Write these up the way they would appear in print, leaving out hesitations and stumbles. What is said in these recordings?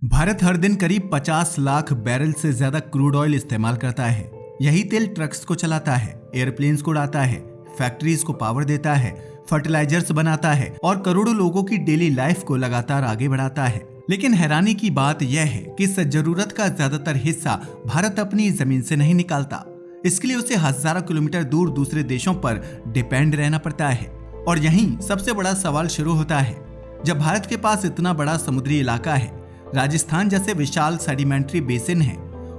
भारत हर दिन करीब 50 लाख बैरल से ज्यादा क्रूड ऑयल इस्तेमाल करता है। यही तेल ट्रक्स को चलाता है, एयरप्लेन्स को उड़ाता है, फैक्ट्रीज को पावर देता है, फर्टिलाइजर्स बनाता है और करोड़ों लोगों की डेली लाइफ को लगातार आगे बढ़ाता है। लेकिन हैरानी की बात यह है कि इस जरूरत का ज्यादातर हिस्सा भारत अपनी जमीन से नहीं निकालता। इसके लिए उसे हजारों किलोमीटर दूर दूसरे देशों पर डिपेंड रहना पड़ता है। और यहीं सबसे बड़ा सवाल शुरू होता है। जब भारत के पास इतना बड़ा समुद्री इलाका है, राजस्थान जैसे विशाल सेडिमेंट्री बेसिन है,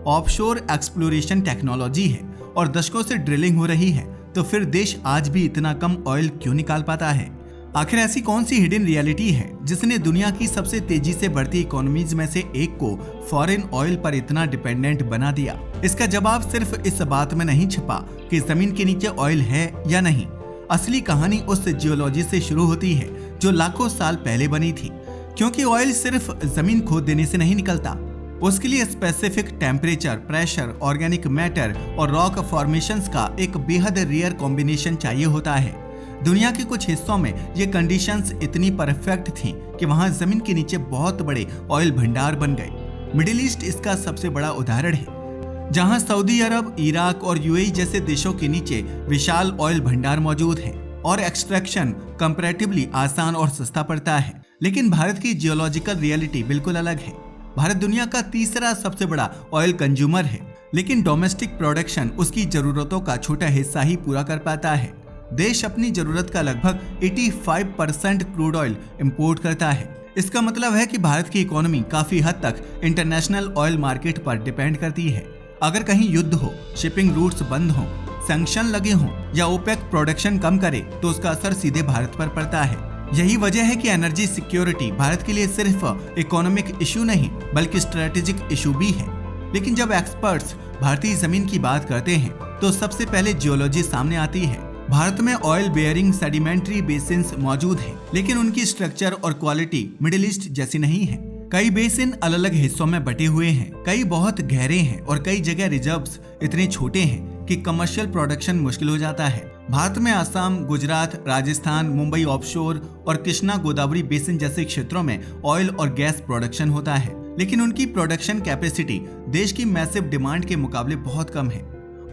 ऑफशोर एक्सप्लोरेशन टेक्नोलॉजी है और दशकों से ड्रिलिंग हो रही है, तो फिर देश आज भी इतना कम ऑयल क्यों निकाल पाता है? आखिर ऐसी कौन सी हिडन रियलिटी है जिसने दुनिया की सबसे तेजी से बढ़ती इकोनॉमीज में से एक को फॉरेन ऑयल पर इतना डिपेंडेंट बना दिया? इसका जवाब सिर्फ इस बात में नहीं छिपा कि जमीन के नीचे ऑयल है या नहीं। असली कहानी उस जियोलॉजी से शुरू होती है जो लाखों साल पहले बनी थी। क्योंकि ऑयल सिर्फ जमीन खोद देने से नहीं निकलता, उसके लिए specific temperature, pressure, organic matter और रॉक फॉर्मेशंस का एक बेहद रेयर कॉम्बिनेशन चाहिए होता है। दुनिया के कुछ हिस्सों में ये कंडीशंस इतनी परफेक्ट थीं कि वहां जमीन के नीचे बहुत बड़े ऑयल भंडार बन गए। मिडिल ईस्ट इसका सबसे बड़ा उदाहरण है, जहां सऊदी अरब, इराक और यूएई जैसे देशों के नीचे विशाल ऑयल भंडार मौजूद है और एक्सट्रैक्शन कंपैरेटिवली आसान और सस्ता पड़ता है। लेकिन भारत की जियोलॉजिकल रियलिटी बिल्कुल अलग है। भारत दुनिया का तीसरा सबसे बड़ा ऑयल कंज्यूमर है, लेकिन डोमेस्टिक प्रोडक्शन उसकी जरूरतों का छोटा हिस्सा ही पूरा कर पाता है। देश अपनी जरूरत का लगभग 85% क्रूड ऑयल इंपोर्ट करता है। इसका मतलब है कि भारत की इकोनॉमी काफी हद तक इंटरनेशनल ऑयल मार्केट पर डिपेंड करती है। अगर कहीं युद्ध हो, शिपिंग रूट्स बंद हो, सैंक्शन लगे हों या ओपेक प्रोडक्शन कम करे, तो उसका असर सीधे भारत पर पड़ता है। यही वजह है कि एनर्जी सिक्योरिटी भारत के लिए सिर्फ इकोनॉमिक इशू नहीं बल्कि स्ट्रेटेजिक इशू भी है। लेकिन जब एक्सपर्ट्स भारतीय जमीन की बात करते हैं तो सबसे पहले जियोलॉजी सामने आती है। भारत में ऑयल बेयरिंग सेडिमेंट्री बेसिन्स मौजूद हैं, लेकिन उनकी स्ट्रक्चर और क्वालिटी मिडिल ईस्ट जैसी नहीं है। कई बेसिन अलग अलग हिस्सों में बटे हुए हैं, कई बहुत गहरे हैं और कई जगह रिजर्व्स इतने छोटे हैं कि कमर्शियल प्रोडक्शन मुश्किल हो जाता है। भारत में असम, गुजरात, राजस्थान, मुंबई ऑफशोर और कृष्णा गोदावरी बेसिन जैसे क्षेत्रों में ऑयल और गैस प्रोडक्शन होता है, लेकिन उनकी प्रोडक्शन कैपेसिटी देश की मैसिव डिमांड के मुकाबले बहुत कम है।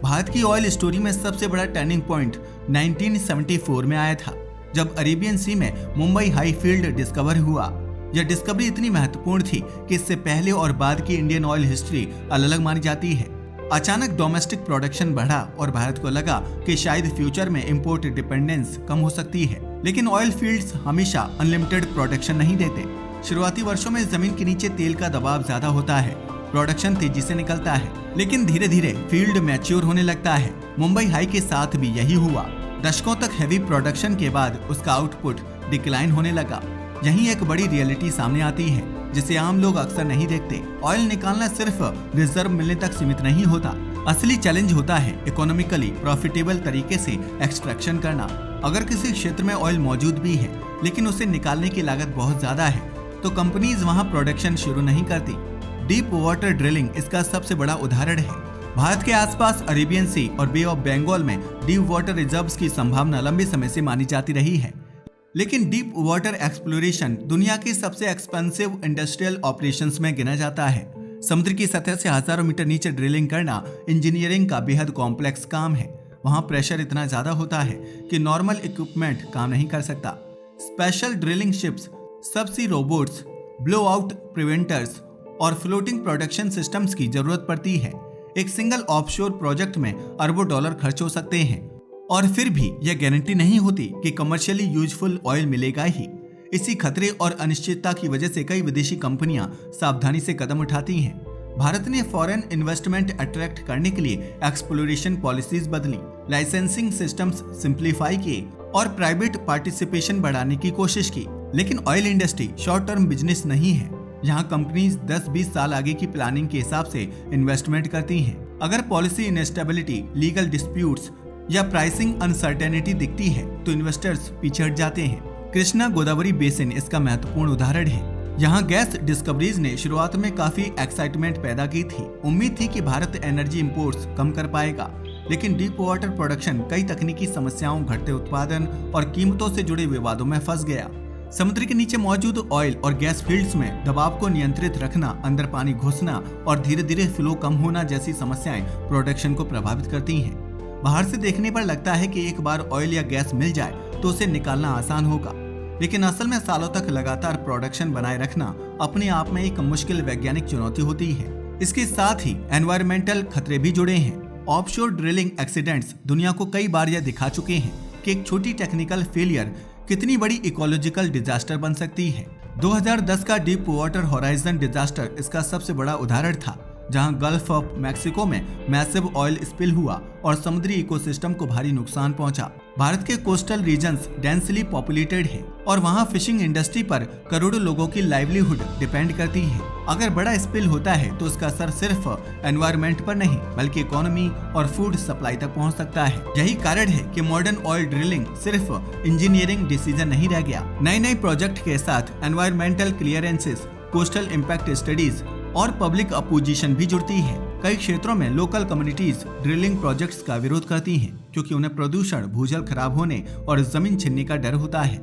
भारत की ऑयल स्टोरी में सबसे बड़ा टर्निंग पॉइंट 1974 में आया था, जब अरेबियन सी में मुंबई हाई फील्ड डिस्कवर हुआ। यह डिस्कवरी इतनी महत्वपूर्ण थी कि इससे पहले और बाद की इंडियन ऑयल हिस्ट्री अलग अलग मानी जाती है। अचानक डोमेस्टिक प्रोडक्शन बढ़ा और भारत को लगा कि शायद फ्यूचर में इंपोर्ट डिपेंडेंस कम हो सकती है। लेकिन ऑयल फील्ड्स हमेशा अनलिमिटेड प्रोडक्शन नहीं देते। शुरुआती वर्षों में जमीन के नीचे तेल का दबाव ज्यादा होता है, प्रोडक्शन तेजी से निकलता है, लेकिन धीरे धीरे फील्ड मैच्योर होने लगता है। मुंबई हाई के साथ भी यही हुआ। दशकों तक हैवी प्रोडक्शन के बाद उसका आउटपुट डिक्लाइन होने लगा। यही एक बड़ी रियलिटी सामने आती है जिसे आम लोग अक्सर नहीं देखते। ऑयल निकालना सिर्फ रिजर्व मिलने तक सीमित नहीं होता। असली चैलेंज होता है इकोनॉमिकली प्रॉफिटेबल तरीके से एक्सट्रैक्शन करना। अगर किसी क्षेत्र में ऑयल मौजूद भी है लेकिन उसे निकालने की लागत बहुत ज्यादा है, तो कंपनीज वहां प्रोडक्शन शुरू नहीं करती। डीप वाटर ड्रिलिंग इसका सबसे बड़ा उदाहरण है। भारत के आसपास अरेबियन सी और बे ऑफ बंगाल में डीप वाटर रिजर्व्स की संभावना लंबे समय से मानी जाती रही है। लेकिन डीप वाटर एक्सप्लोरेशन दुनिया के सबसे एक्सपेंसिव इंडस्ट्रियल ऑपरेशंस में गिना जाता है। समुद्र की सतह से हजारों मीटर नीचे ड्रिलिंग करना इंजीनियरिंग का बेहद कॉम्प्लेक्स काम है। वहां प्रेशर इतना ज्यादा होता है कि नॉर्मल इक्विपमेंट काम नहीं कर सकता। स्पेशल ड्रिलिंग शिप्स, सबसी रोबोट्स, ब्लो आउट प्रिवेंटर्स और फ्लोटिंग प्रोडक्शन सिस्टम्स की जरूरत पड़ती है। एक सिंगल ऑफशोर प्रोजेक्ट में अरबों डॉलर खर्च हो सकते हैं और फिर भी यह गारंटी नहीं होती कि कमर्शियली यूजफुल ऑयल मिलेगा ही। इसी खतरे और अनिश्चितता की वजह से कई विदेशी कंपनियां सावधानी से कदम उठाती हैं। भारत ने फॉरेन इन्वेस्टमेंट अट्रैक्ट करने के लिए एक्सप्लोरेशन पॉलिसीज बदली, लाइसेंसिंग सिस्टम्स सिंप्लीफाई किए और प्राइवेट पार्टिसिपेशन बढ़ाने की कोशिश की। लेकिन oil industry short term business नहीं है। यहाँ कंपनीज 10-20 साल आगे की प्लानिंग के हिसाब से इन्वेस्टमेंट करती हैं। अगर पॉलिसी इनस्टेबिलिटी, लीगल डिस्प्यूट्स या प्राइसिंग अनसर्टेनिटी दिखती है तो इन्वेस्टर्स पीछे हट जाते हैं। कृष्णा गोदावरी बेसिन इसका महत्वपूर्ण उदाहरण है। यहाँ गैस डिस्कवरीज ने शुरुआत में काफी एक्साइटमेंट पैदा की थी। उम्मीद थी कि भारत एनर्जी इंपोर्ट्स कम कर पाएगा, लेकिन डीप वाटर प्रोडक्शन कई तकनीकी समस्याओं, घटते उत्पादन और कीमतों से जुड़े विवादों में फंस गया। समुद्र के नीचे मौजूद ऑयल और गैस फील्ड्स में दबाव को नियंत्रित रखना, अंदर पानी घुसना और धीरे धीरे फ्लो कम होना जैसी समस्याएं प्रोडक्शन को प्रभावित करती हैं। बाहर से देखने पर लगता है कि एक बार ऑयल या गैस मिल जाए तो उसे निकालना आसान होगा, लेकिन असल में सालों तक लगातार प्रोडक्शन बनाए रखना अपने आप में एक मुश्किल वैज्ञानिक चुनौती होती है। इसके साथ ही एनवायरमेंटल खतरे भी जुड़े हैं। ऑफशोर ड्रिलिंग एक्सीडेंट्स दुनिया को कई बार यह दिखा चुके हैं कि एक छोटी टेक्निकल फेलियर कितनी बड़ी इकोलॉजिकल डिजास्टर बन सकती है। 2010 का डीप वाटर होराइजन डिजास्टर इसका सबसे बड़ा उदाहरण था, जहां गल्फ ऑफ मैक्सिको में मैसिव ऑयल स्पिल हुआ और समुद्री इकोसिस्टम को भारी नुकसान पहुंचा। भारत के कोस्टल रीजन्स डेंसली पॉपुलेटेड है और वहां फिशिंग इंडस्ट्री पर करोड़ों लोगों की लाइवलीहुड डिपेंड करती है। अगर बड़ा स्पिल होता है तो उसका असर सिर्फ एनवायरनमेंट पर नहीं बल्कि इकोनॉमी और फूड सप्लाई तक पहुंच सकता है। यही कारण है कि मॉडर्न ऑयल ड्रिलिंग सिर्फ इंजीनियरिंग डिसीजन नहीं रह गया। नए प्रोजेक्ट के साथ environmental clearances, coastal impact studies और पब्लिक अपोजिशन भी जुड़ती है। कई क्षेत्रों में लोकल कम्युनिटीज ड्रिलिंग प्रोजेक्ट्स का विरोध करती हैं क्योंकि उन्हें प्रदूषण, भूजल खराब होने और जमीन छीनने का डर होता है।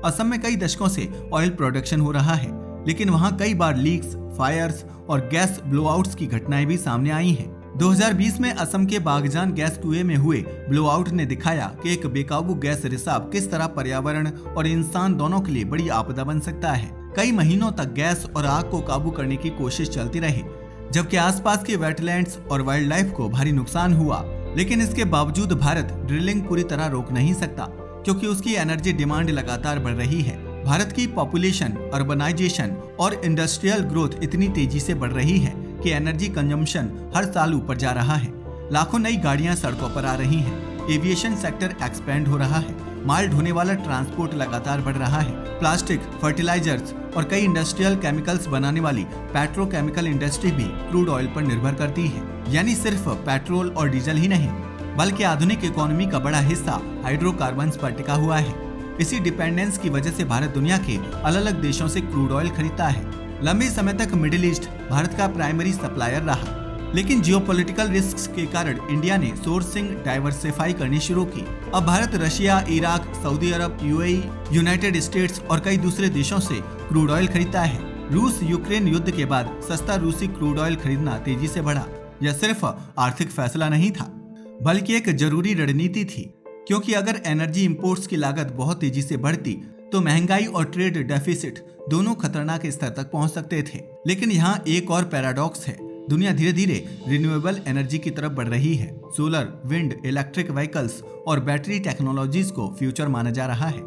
असम में कई दशकों से ऑयल प्रोडक्शन हो रहा है, लेकिन वहां कई बार लीक्स, फायर्स और गैस ब्लोआउट्स की घटनाएं भी सामने आई हैं। 2020 में असम के बागजान गैस कुएं में हुए ब्लोआउट ने दिखाया कि एक बेकाबू गैस रिसाव किस तरह पर्यावरण और इंसान दोनों के लिए बड़ी आपदा बन सकता है। कई महीनों तक गैस और आग को काबू करने की कोशिश चलती रही, जबकि आसपास के वेटलैंड्स और वाइल्ड लाइफ को भारी नुकसान हुआ। लेकिन इसके बावजूद भारत ड्रिलिंग पूरी तरह रोक नहीं सकता क्योंकि उसकी एनर्जी डिमांड लगातार बढ़ रही है। भारत की पॉपुलेशन, अर्बनाइजेशन और इंडस्ट्रियल ग्रोथ इतनी तेजी से बढ़ रही है कि एनर्जी कंजम्पशन हर साल ऊपर जा रहा है। लाखों नई गाड़ियां सड़कों पर आ रही हैं, एविएशन सेक्टर एक्सपेंड हो रहा है, माल ढोने वाला ट्रांसपोर्ट लगातार बढ़ रहा है। प्लास्टिक, फर्टिलाइजर्स और कई इंडस्ट्रियल केमिकल्स बनाने वाली पेट्रोकेमिकल इंडस्ट्री भी क्रूड ऑयल पर निर्भर करती है। यानी सिर्फ पेट्रोल और डीजल ही नहीं बल्कि आधुनिक इकोनॉमी का बड़ा हिस्सा हाइड्रोकार्बन्स पर टिका हुआ है। इसी डिपेंडेंस की वजह से भारत दुनिया के अलग अलग देशों से क्रूड ऑयल खरीदता है। लंबे समय तक मिडिल ईस्ट भारत का प्राइमरी सप्लायर रहा, लेकिन जियोपॉलिटिकल रिस्क्स के कारण इंडिया ने सोर्सिंग डाइवर्सिफाई करनी शुरू की। अब भारत रशिया, इराक, सऊदी अरब, यूएई, यूनाइटेड स्टेट्स और कई दूसरे देशों से क्रूड ऑयल खरीदता है। रूस यूक्रेन युद्ध के बाद सस्ता रूसी क्रूड ऑयल खरीदना तेजी से बढ़ा। यह सिर्फ आर्थिक फैसला नहीं था बल्कि एक जरूरी रणनीति थी, क्योंकि अगर एनर्जी इंपोर्ट्स की लागत बहुत तेजी से बढ़ती तो महंगाई और ट्रेड डेफिसिट दोनों खतरनाक स्तर तक पहुंच सकते थे। लेकिन यहाँ एक और पैराडॉक्स है, दुनिया धीरे धीरे रिन्यूएबल एनर्जी की तरफ बढ़ रही है। सोलर, विंड, इलेक्ट्रिक व्हीकल्स और बैटरी टेक्नोलॉजीज को फ्यूचर माना जा रहा है।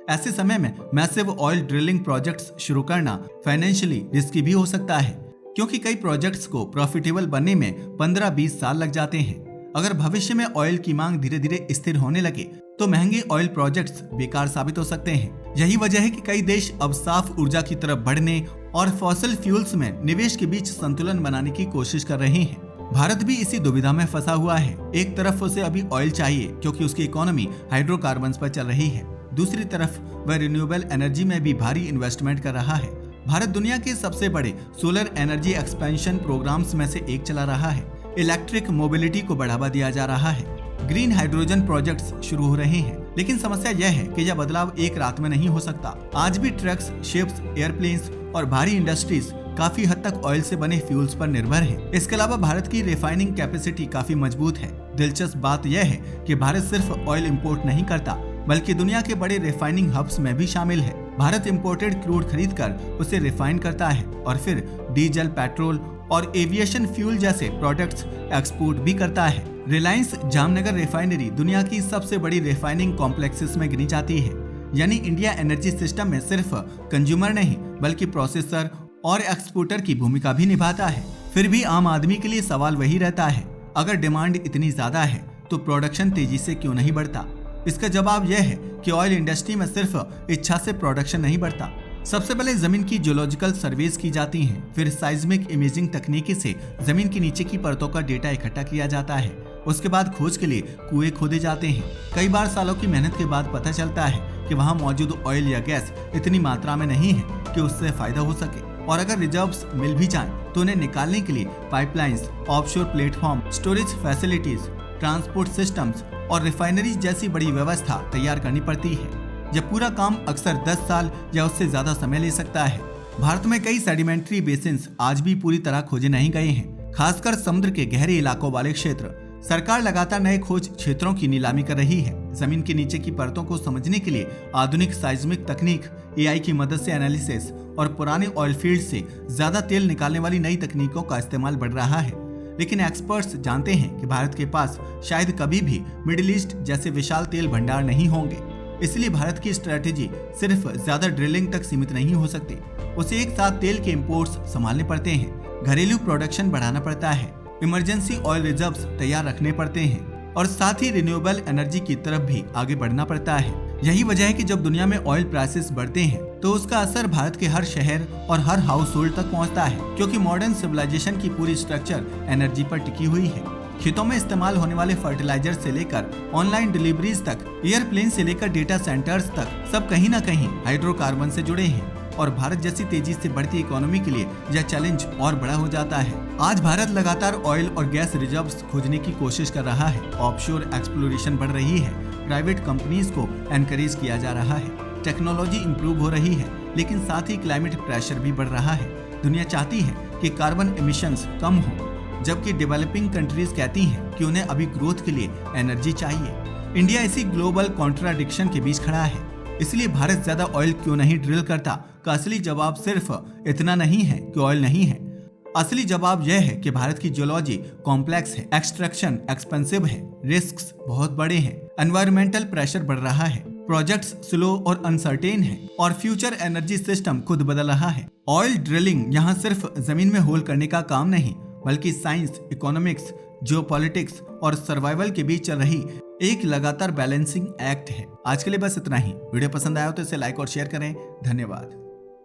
ऐसे समय में मैसिव ऑयल ड्रिलिंग प्रोजेक्ट्स शुरू करना फाइनेंशियली रिस्की भी हो सकता है, क्योंकि कई प्रोजेक्ट्स को प्रॉफिटेबल बनने में 15-20 साल लग जाते हैं। अगर भविष्य में ऑयल की मांग धीरे धीरे स्थिर होने लगे तो महंगे ऑयल प्रोजेक्ट्स बेकार साबित हो सकते हैं। यही वजह है कि कई देश अब साफ ऊर्जा की तरफ बढ़ने और फॉसिल फ्यूल्स में निवेश के बीच संतुलन बनाने की कोशिश कर रहे हैं। भारत भी इसी दुविधा में फंसा हुआ है। एक तरफ उसे अभी ऑयल चाहिए क्योंकि उसकी इकोनॉमी हाइड्रोकार्बन्स पर चल रही है, दूसरी तरफ वह रिन्यूएबल एनर्जी में भी भारी इन्वेस्टमेंट कर रहा है। भारत दुनिया के सबसे बड़े सोलर एनर्जी एक्सपेंशन प्रोग्राम्स में से एक चला रहा है। इलेक्ट्रिक मोबिलिटी को बढ़ावा दिया जा रहा है, ग्रीन हाइड्रोजन प्रोजेक्ट्स शुरू हो रहे हैं। लेकिन समस्या यह है कि यह बदलाव एक रात में नहीं हो सकता। आज भी ट्रक्स, शिप्स, एयरप्लेन्स और भारी इंडस्ट्रीज काफी हद तक ऑयल से बने फ्यूल्स पर निर्भर है। इसके अलावा भारत की रिफाइनिंग कैपेसिटी काफी मजबूत है। दिलचस्प बात यह है कि भारत सिर्फ ऑयल इंपोर्ट नहीं करता बल्कि दुनिया के बड़े रिफाइनिंग हब्स में भी शामिल है। भारत इंपोर्टेड क्रूड खरीदकर उसे रिफाइन करता है और फिर डीजल, पेट्रोल और एविएशन फ्यूल जैसे प्रोडक्ट्स एक्सपोर्ट भी करता है। रिलायंस जामनगर रिफाइनरी दुनिया की सबसे बड़ी रिफाइनिंग कॉम्प्लेक्सेस में गिनी जाती है। यानी इंडिया एनर्जी सिस्टम में सिर्फ कंज्यूमर नहीं बल्कि प्रोसेसर और एक्सपोर्टर की भूमिका भी निभाता है। फिर भी आम आदमी के लिए सवाल वही रहता है, अगर डिमांड इतनी ज्यादा है तो प्रोडक्शन तेजी से क्यों नहीं बढ़ता? इसका जवाब यह है कि ऑयल इंडस्ट्री में सिर्फ इच्छा से प्रोडक्शन नहीं बढ़ता। सबसे पहले जमीन की जियोलॉजिकल सर्वेस की जाती हैं, फिर साइज्मिक इमेजिंग तकनीकी से जमीन के नीचे की परतों का डेटा इकट्ठा किया जाता है। उसके बाद खोज के लिए कुएं खोदे जाते हैं। कई बार सालों की मेहनत के बाद पता चलता है कि वहां मौजूद ऑयल या गैस इतनी मात्रा में नहीं है कि उससे फायदा हो सके, और अगर रिजर्व्स मिल भी जाएं तो उन्हें निकालने के लिए pipelines, offshore platform, storage facilities, transport systems और रिफाइनरीज जैसी बड़ी व्यवस्था तैयार करनी पड़ती है। जब पूरा काम अक्सर 10 साल या उससे ज्यादा समय ले सकता है। भारत में कई सेडिमेंट्री बेसिन्स आज भी पूरी तरह खोजे नहीं गए हैं, खासकर समुद्र के गहरे इलाकों वाले क्षेत्र। सरकार लगातार नए खोज क्षेत्रों की नीलामी कर रही है। जमीन के नीचे की परतों को समझने के लिए आधुनिक साइज्मिक तकनीक, एआई की मदद से एनालिसिस और पुराने ऑयल फील्ड से ज्यादा तेल निकालने वाली नई तकनीकों का इस्तेमाल बढ़ रहा है। लेकिन एक्सपर्ट्स जानते हैं कि भारत के पास शायद कभी भी मिडिल ईस्ट जैसे विशाल तेल भंडार नहीं होंगे। इसलिए भारत की स्ट्रेटेजी सिर्फ ज्यादा ड्रिलिंग तक सीमित नहीं हो सकती। उसे एक साथ तेल के इंपोर्ट्स संभालने पड़ते हैं, घरेलू प्रोडक्शन बढ़ाना पड़ता है, इमरजेंसी ऑयल रिजर्व्स तैयार रखने पड़ते हैं और साथ ही रिन्यूएबल एनर्जी की तरफ भी आगे बढ़ना पड़ता है। यही वजह है कि जब दुनिया में ऑयल प्राइसेस बढ़ते हैं तो उसका असर भारत के हर शहर और हर हाउस होल्ड तक पहुंचता है, क्योंकि मॉडर्न सिविलाइजेशन की पूरी स्ट्रक्चर एनर्जी पर टिकी हुई है। खेतों में इस्तेमाल होने वाले फर्टिलाइजर से लेकर ऑनलाइन डिलीवरीज तक, एयरप्लेन से लेकर डेटा सेंटर्स तक, सब कहीं न कहीं हाइड्रोकार्बन से जुड़े हैं। और भारत जैसी तेजी से बढ़ती इकोनॉमी के लिए यह चैलेंज और बड़ा हो जाता है। आज भारत लगातार ऑयल और गैस रिजर्व्स खोजने की कोशिश कर रहा है। ऑफशोर एक्सप्लोरेशन बढ़ रही है, प्राइवेट कंपनीज को एनकरेज किया जा रहा है, टेक्नोलॉजी इंप्रूव हो रही है, लेकिन साथ ही क्लाइमेट प्रेशर भी बढ़ रहा है। दुनिया चाहती है कि कार्बन एमिशंस कम हो, जबकि डेवलपिंग कंट्रीज कहती हैं कि उन्हें अभी ग्रोथ के लिए एनर्जी चाहिए। इंडिया इसी ग्लोबल कॉन्ट्राडिक्शन के बीच खड़ा है। इसलिए भारत ज्यादा ऑयल क्यों नहीं ड्रिल करता का असली जवाब सिर्फ इतना नहीं है कि ऑयल नहीं है। असली जवाब यह है कि भारत की जियोलॉजी कॉम्प्लेक्स है, एक्सट्रैक्शन एक्सपेंसिव है, रिस्क्स बहुत बड़े हैं, एनवायरमेंटल प्रेशर बढ़ रहा है, प्रोजेक्ट्स स्लो और अनसर्टेन है और फ्यूचर एनर्जी सिस्टम खुद बदल रहा है। ऑयल ड्रिलिंग यहाँ सिर्फ जमीन में होल करने का काम नहीं, बल्कि साइंस, इकोनॉमिक्स, जियोपॉलिटिक्स और सर्वाइवल के बीच चल रही एक लगातार बैलेंसिंग एक्ट है। आज के लिए बस इतना ही। वीडियो पसंद आया हो तो इसे लाइक और शेयर करें। धन्यवाद।